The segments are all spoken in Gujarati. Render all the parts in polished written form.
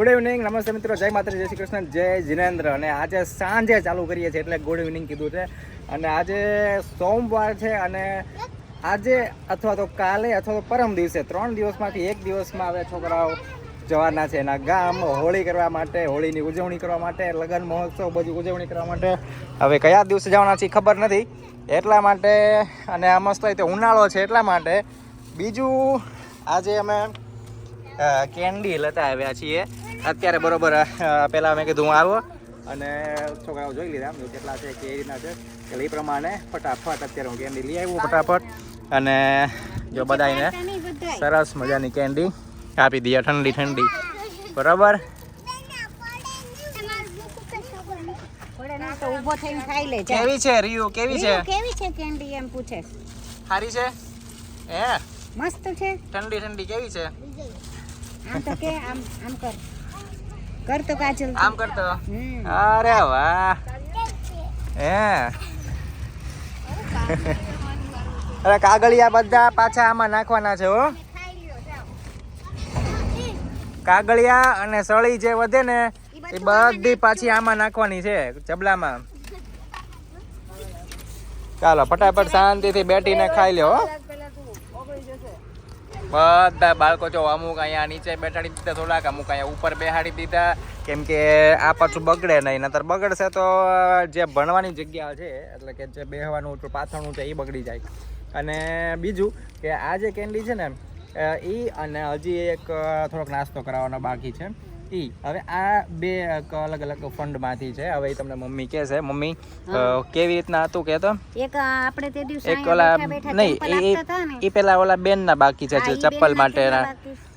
ગુડ ઇવનિંગ, નમસ્તે મિત્રો, જય માતાજી, જય શ્રી કૃષ્ણ, જય જીનેન્દ્ર. અને આજે સાંજે ચાલુ કરીએ છીએ એટલે ગુડ ઇવનિંગ કીધું છે. અને આજે સોમવાર છે અને આજે અથવા તો કાલે અથવા તો પરમ દિવસે 3 દિવસમાંથી 1 દિવસમાં હવે છોકરાઓ જવાના છે એના ગામ હોળી કરવા માટે, હોળીની ઉજવણી કરવા માટે, લગ્ન મહોત્સવ બધી ઉજવણી કરવા માટે. હવે કયા દિવસે જવાના છે ખબર નથી, એટલા માટે. અને આ મસ્ત રીતે ઉનાળો છે એટલા માટે. બીજું આજે અમે કેન્ડી લેતા આવ્યા છીએ અત્યારે બરોબર. પહેલાં મેં કીધું હું આવો અને છોકરાઓ જોઈ લીધા આમ કેટલા છે કે એ રીતના છે એટલે એ પ્રમાણે ફટાફટ અત્યારે હું કેન્ડી લઈ આવ્યું ફટાફટ. અને જો બધાને સરસ મજાની કેન્ડી આપી દઈએ, ઠંડી ઠંડી, બરાબર. કેવી છે રિયુ? કેવી છે કેન્ડી? એમ પૂછે. સારી છે? હે, મસ્ત છે. ઠંડી ઠંડી કેવી છે? આમ તો કે આમ આમ કર તો કાજલ, આમ કરતો. અરે વાહ. હે અરે કાગળિયા બધા પાછા આમાં નાખવાના છે હો. કાગળિયા અને સળી જે વધે ને એ બધી પાછી આમાં નાખવાની છે ચબલામાં. ચાલો ફટાફટ શાંતિથી બેઠીને ખાઈ લો. બધા બાળકો જો અમુક અહીંયા નીચે બેઠાડી દીધા, થોડાક અમુક અહીંયા ઉપર બેહાડી દીધા, કેમ કે આ પાછું બગડે નહીં. નતર બગડશે તો જે ભણવાની જગ્યા છે એટલે કે જે બેહવાનું પાથરણું છે એ બગડી જાય. અને બીજું કે આ જે કેન્ડી છે ને એ અને હજી એક થોડોક નાસ્તો કરાવવાનો બાકી છે. હવે આ બે અલગ અલગ ફંડમાંથી છે. હવે એ તમને મમ્મી કહે છે. મમ્મી કેવી રીતના હતું કે તો? એક આપણે તે દિવસે એક ઓલા નહીં, એ પેલા ઓલા બેન ના બાકી છે ચપ્પલ માટેના,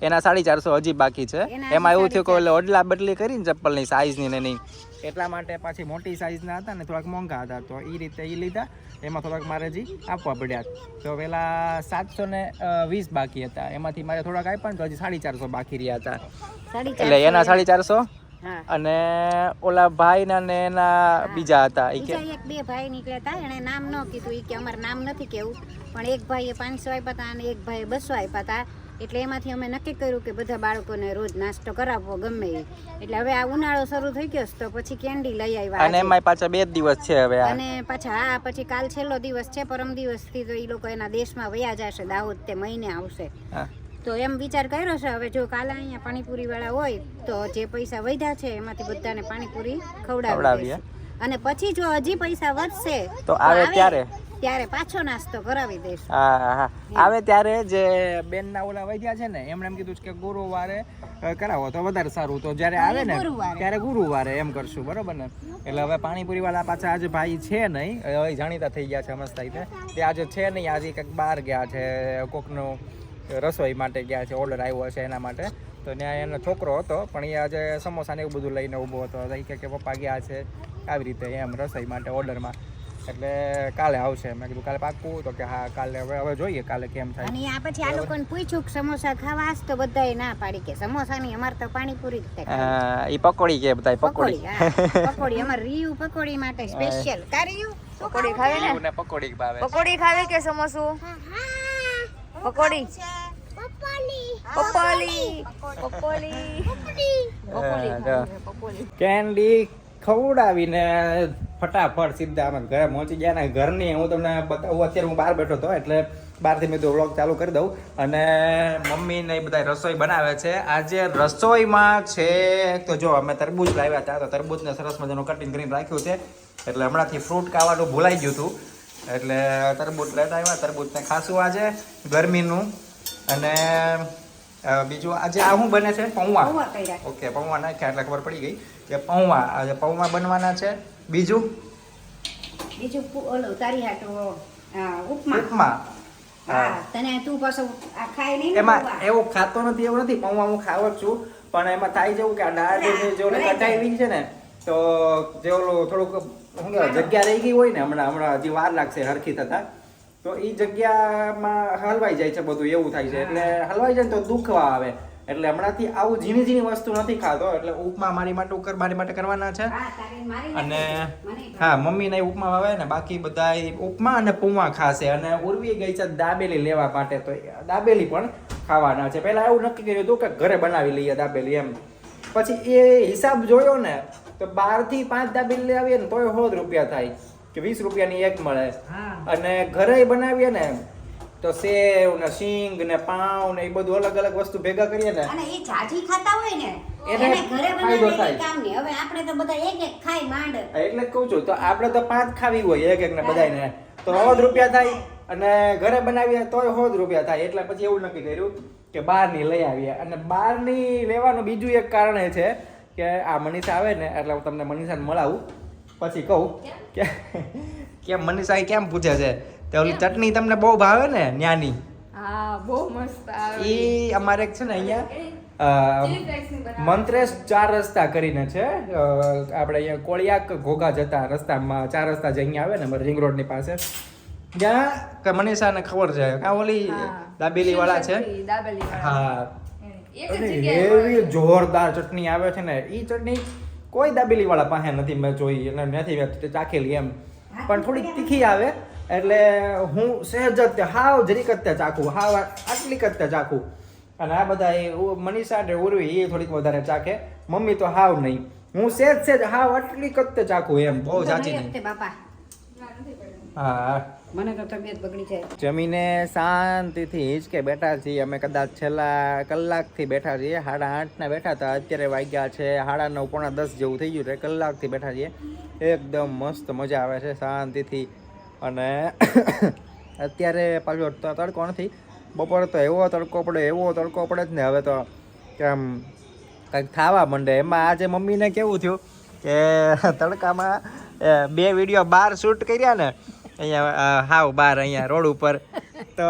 એના 450 હજી બાકી છે. એમાં એવું થયું કે ઓલે ઓડલા બદલી કરીને ચપ્પલની સાઈઝની ને નહીં, એટલા માટે પાછી મોટી સાઈઝના હતા ને થોડાક મોંઘા હતા, તો એ રીતે એ લીધા. એમાં થોડાક મારે હજી આપવા પડ્યા. તો પેલા 720 બાકી હતા, એમાંથી મારે થોડાક આપ્યા ને તો હજી 450 બાકી રહ્યા હતા. એટલે એના 450 અને ઓલા ભાઈ ના ને એના બીજા હતા. એક બે ભાઈ નીકળ્યા હતા, એને નામ ન કીધું. એ કે અમારે નામ નથી કેવું, પણ એક ભાઈએ 500 આપ્યા હતા અને એક ભાઈએ 200 આપ્યા હતા. એટલે એમાંથી અમે નક્કી કર્યું કે બધા બાળકોને રોજ નાસ્તો કરાવવો ગમે એ. એટલે હવે આ ઉનાળો શરૂ થઈ ગયો તો પછી કેન્ડી લઈ આવ્યા. અને એમાં પાછા 2 દિવસ છે હવે. અને પાછા પછી કાલ છેલ્લો દિવસ છે, પરમ દિવસથી તો એ લોકો એના દેશમાં વયા જશે, દાહોદ તે મહિને આવશે. તો એમ વિચાર કર્યો છે હવે જો કાલે અહીંયા પાણીપુરી વાળા હોય તો જે પૈસા વધ્યા છે એમાંથી બધાને પાણીપુરી ખવડાવીએ. અને પછી જો હજી પૈસા વધશે તો આવે ત્યારે પાછો નાસ્તો કરાવી દઈશું. હા, આવે ત્યારે જે બેન ના ઓલા વૈદ્યા છે ને એમણે એમ કીધું કે ગુરુવારે કરાવો તો વધારે સારું. તો જ્યારે આવે ને ત્યારે ગુરુવારે એમ કરશું, બરોબર ને? એટલે હવે પાણીપુરી વાળા પાછા આજે ભાઈ છે નહીં, હવે જાણીતા થઈ ગયા છે મસ્ત રીતે. તે આજે છે નહીં, આજે કંઈક બહાર ગયા છે, કોકનો રસોઈ માટે ગયા છે, ઓર્ડર આવ્યો છે એના માટે. તો ત્યાં એનો છોકરો હતો પણ એ આજે સમોસા ને એવું બધું લઈને ઊભો હતો. કે પપ્પા ગયા છે આવી રીતે એમ રસોઈ માટે ઓર્ડરમાં, એટલે કાલે આવશે. મેં કીધું કાલે પાક્કું, તો કે હા કાલે. હવે જોઈએ કાલે કેમ થાય. અને આ પછી આ લોકોને પૂછ્યું કે સમોસા ખાવા, તો બધાએ ના પાડી કે સમોસા નહીં, અમારે તો પાણીપુરી જ થાય. ઈ પકોડી કે બધા પકોડી. પકોડી અમાર રીયુ પકોડી માટે સ્પેશિયલ. કારિયુ પકોડી ખાવે ને? પકોડી ભાવે. પકોડી ખાવે કે સમોસું? પકોડી. કેન્ડી ખવડાવીને ફટાફટ સીધા અમે ઘરે પહોંચી ગયા. ને ઘરની હું તમને બતાવું, અત્યારે હું બહાર બેઠો હતો એટલે બહારથી મેં તો વ્લોગ ચાલુ કરી દઉં. અને મમ્મી ને બધા રસોઈ બનાવે છે. આજે રસોઈમાં છે તો જો અમે તરબૂચ લાવ્યા હતા, તો તરબૂચને સરસ મજાનું કટિંગ કરીને રાખ્યું છે. એટલે હમણાંથી ફ્રૂટ ખાવાનું ભૂલાઈ ગયું હતું, એટલે તરબૂચ લેતા આવ્યા. તરબૂચને ખાસું આજે ગરમીનું. અને બીજું આજે આ શું બને છે? પૌવા. ઓકે, પૌવા નાખ્યા એટલે ખબર પડી ગઈ કે પૌવા આજે પૌવા બનવાના છે. બીજું ઓલો તારી હાટો ઉપમા. હા, તને તું પાછો આ ખાય નહીં. એમાં એવું ખાતો નથી, એવું નથી. પૌવા હું ખાવ જ છું, પણ એમાં થાય જેવું કે આ દાળ જે ઓલે કટાઈ છે ને, તો જે ઓલું થોડુંક શું કહેવાય જગ્યા રહી ગઈ હોય ને, હમણાં હજી વાર લાગશે હરખી થતા, તો એ જગ્યામાં હલવાઈ જાય છે બધું, એવું થાય છે. એટલે હલવાઈ જાય તો દુખવા આવે. એટલે હમણાંથી આવું ઝીણી ઝીણી વસ્તુ નથી ખાતો. એટલે ઉપમા મારી માટે કરવાના છે. અને હા, મમ્મીને ઉપમા આવે ને, બાકી બધા ઉપમા અને પૌવા ખાશે. અને ઉર્વી ગઈ છે દાબેલી લેવા માટે, તો દાબેલી પણ ખાવાના છે. પહેલા એવું નક્કી કર્યું હતું કે ઘરે બનાવી લઈએ દાબેલી એમ, પછી એ હિસાબ જોયો ને તો 12 થી 5 દાબેલી આવીએ ને તોય 100 રૂપિયા થાય કે 20 રૂપિયાની એક મળે. અને ઘરે બનાવીએ ને તો સેવ ને સિંગ ને પાઉં ને એ બધું અલગ અલગ વસ્તુ ભેગા કરીએ ને અને એ જાજી ખાતા હોય ને એને એને ઘરે ફાયદો બનાવે થાય. એ કામ નહીં. હવે આપણે તો બધા એક ખાઈ માંડ. એટલે જ કહું છું તો આપણે તો 5 ખાવી હોય એક ને બધાને તો 100 રૂપિયા થાય અને ઘરે બનાવીએ તોય 100 રૂપિયા થાય. એટલે પછી એવું નક્કી કર્યું કે બહારની લઈ આવીએ. અને બહારની લેવાનું બીજું એક કારણ એ છે કે આ મનીષા આવે ને એટલે હું તમને મનીષાને મળાવું પછી કહું કે મનીષા કેમ પૂછે છે તો ઓલી ચટણી તમને બહુ ભાવે ને ન્યાની. હા બહુ મસ્ત આવે. ઈ અમારે એક છે ને અહીંયા મંત્રેશ 4 રસ્તા કરીને છે આપણે અહીંયા કોળિયાક ઘોઘા જતા રસ્તામાં 4 રસ્તા જે અહીંયા આવે ને રિંગ રોડ ની પાસે ત્યાં કે મનીષાને ખબર છે કે ઓલી દાબેલી વાળા છે. હા એવી જોરદાર ચટણી આવે છે ને ઈ ચટણી કોઈ દાબેલી વાળા પાસે નથી મેં જોઈ અને નથી ચાખેલી એમ પણ થોડીક તીખી આવે એટલે હું સહેજ જ હાવ જરીક જ ચાખું હાવ આટલીક જ ચાખું. અને આ બધા મનીષા ને ઉર્વી એ થોડીક વધારે ચાખે મમ્મી તો હાવ નહીં હું સહેજ હાવ આટલીક જ ચાખું એમ બહુ જાચી નહીં. બાપા હા મને તો તબિયત બગડી જાય. જમીને શાંતિથી હિંચકે બેઠા છીએ અમે કદાચ છેલ્લા કલાકથી બેઠા છીએ 8:30 ના બેઠા હતા અત્યારે વાગ્યા છે 9:30 પોણા 10 જેવું થઈ ગયું છે કલાકથી બેઠા છીએ એકદમ મસ્ત મજા આવે છે શાંતિથી. અને અત્યારે પાછો તડકો નથી બપોરે તો એવો તડકો પડે જ ને હવે તો કેમ કંઈક થવા માંડે. એમાં આજે મમ્મીને કેવું થયું કે તડકામાં 2 વિડીયો બહાર શૂટ કર્યા ને અહીંયા હાવ બહાર અહીંયા રોડ ઉપર તો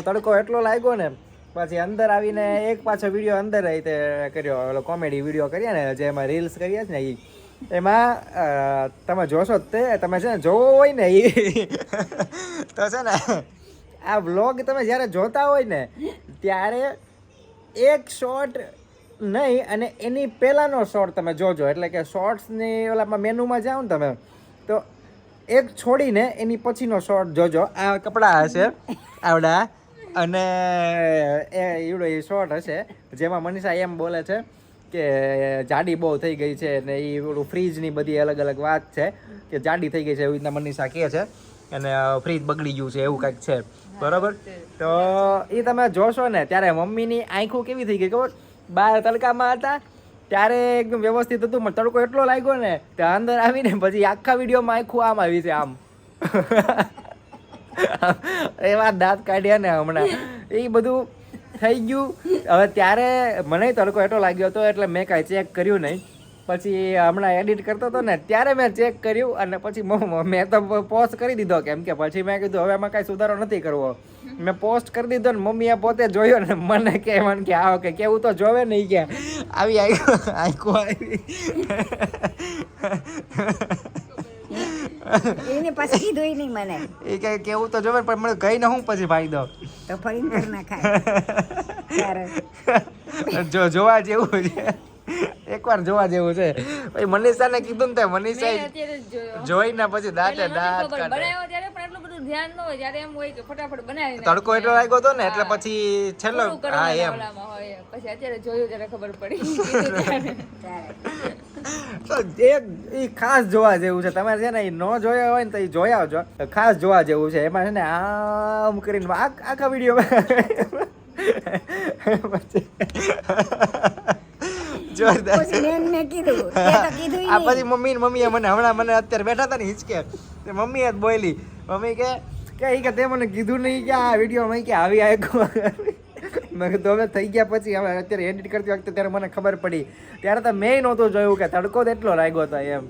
તડકો એટલો લાગ્યો ને પછી અંદર આવીને એક પાછો વિડીયો અંદર રીતે કર્યો ઓલો કોમેડી વિડીયો કર્યા ને જે એમાં રીલ્સ કર્યા છે ને એમાં તમે જોશો તે તમે છે ને જોવો હોય ને એ તો છે ને આ વ્લોગ તમે જ્યારે જોતા હોય ને ત્યારે એક શોર્ટ નહીં અને એની પહેલાંનો શોર્ટ તમે જોજો એટલે કે શોર્ટ્સની ઓલામાં મેનુમાં જાઓ ને તમે તો એક છોડીને એની પછીનો શોર્ટ જોજો. આ કપડાં હશે આવડા અને એ શોર્ટ હશે જેમાં મનીષા એમ બોલે છે કે જાડી બહુ થઈ ગઈ છે ને એ ઓલું ફ્રીજની બધી અલગ અલગ વાત છે કે જાડી થઈ ગઈ છે એવી રીતના મનીષા કહે છે અને ફ્રીજ બગડી ગયું છે એવું કંઈક છે બરાબર. તો એ તમે જોશો ને ત્યારે મમ્મીની આંખો કેવી થઈ ગઈ ખબર બહાર તડકામાં હતા ત્યારે એકદમ વ્યવસ્થિત હતું પણ તડકો એટલો લાગ્યો ને ત્યાં અંદર આવીને પછી આખા વિડીયોમાં આખું આમ આવી છે આમ એવા દાંત કાઢ્યા ને હમણાં એ બધું થઈ ગયું. હવે ત્યારે મને તડકો એટલો લાગ્યો હતો એટલે મેં કાંઈ ચેક કર્યું નહીં. પછી હમણાં એડિટ કરતો હતો ને ત્યારે મેં ચેક કર્યું અને પછી મેં તો પોસ્ટ કરી દીધો કેમ કે પછી મેં કીધું હવે એમાં કાંઈ સુધારો નથી કરવો. મેં પોસ્ટ કરી દીધો ને મમ્મીએ પોતે જોયો ને મને કે આવો કે કેવું તો જોવે નહીં કે આવી આંખો આવી એને પછી કીધું નહીં મને એ કે કેવું તો જોવે પણ મને કહીને હું પછી ભાઈ દો તો ફરીને કરી નાખાય. જો જોવા જેવું છે એકવાર જોવા જેવું છે. ભાઈ મનીષાને કીધું ને તે મનીષા જોઈને પછી દાંતે દાંત કાઢે. ધ્યાન ન હોય જ્યારે એમ હોય કે ફટાફટ બનાવી તડકો એટલો લાગ્યો હતો ને એટલે પછી છેલ્લો હા એમ પછી અત્યારે જોયું ત્યારે ખબર પડી. એ ખાસ જોવા જેવું છે. તમે છે ને એ ન જોયા હોય ને તો એ જોઈ આવજો ખાસ જોવા જેવું છે. એમાં છે ને આમ કરીને આખા વિડીયો જોરદાર. પછી મમ્મીએ મને હમણાં મને અત્યારે બેઠા હતા ને હિંચકે મમ્મીએ જ બોલી મમ્મી કે તે મને કીધું નહીં કે આ વિડીયો કે આવી આવ્યો. મેં કીધું હવે થઈ ગયા પછી હવે અત્યારે એડિટ કરતી વખતે ત્યારે મને ખબર પડી ત્યારે તો મેં નહોતું જોયું કે તડકો તો એટલો લાગ્યો હતો એમ.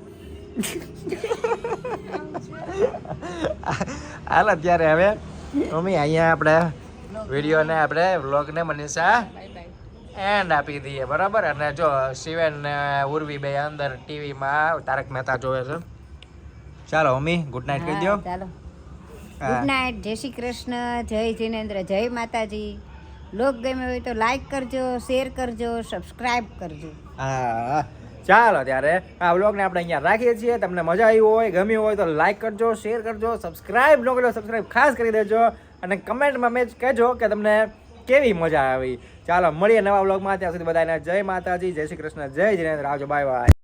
હાલ અત્યારે હવે મમ્મી અહીંયા આપણે વિડીયોને આપણે વ્લોગને મનીષા એન્ડ આપી દઈએ બરાબર. અને જો શિવેન ને ઉર્વી બે અંદર ટીવીમાં તારક મહેતા જોવે છે. ચાલો મમ્મી ગુડ નાઇટ કહી દો. ચાલો ગુડ નાઇટ. જય શ્રી કૃષ્ણ, જય જિનેન્દ્ર, જય માતાજી. લોક ગમે હોય તો લાઈક કરજો, શેર કરજો, સબસ્ક્રાઇબ કરજો. હા ચાલો ત્યારે આ વ્લોગને આપણે અહીંયા રાખીએ છીએ. તમને મજા આવી હોય ગમ્યું હોય તો લાઈક કરજો, શેર કરજો, સબસ્ક્રાઇબ ન કર્યો સબસ્ક્રાઇબ ખાસ કરી દેજો અને કમેન્ટમાં મેં કહેજો કે તમને કેવી મજા આવી. ચાલો મળીએ નવા વ્લોગમાં, ત્યાં સુધી બધાને જય માતાજી, જય શ્રી કૃષ્ણ, જય જિનેન્દ્ર, આવજો, બાય બાય.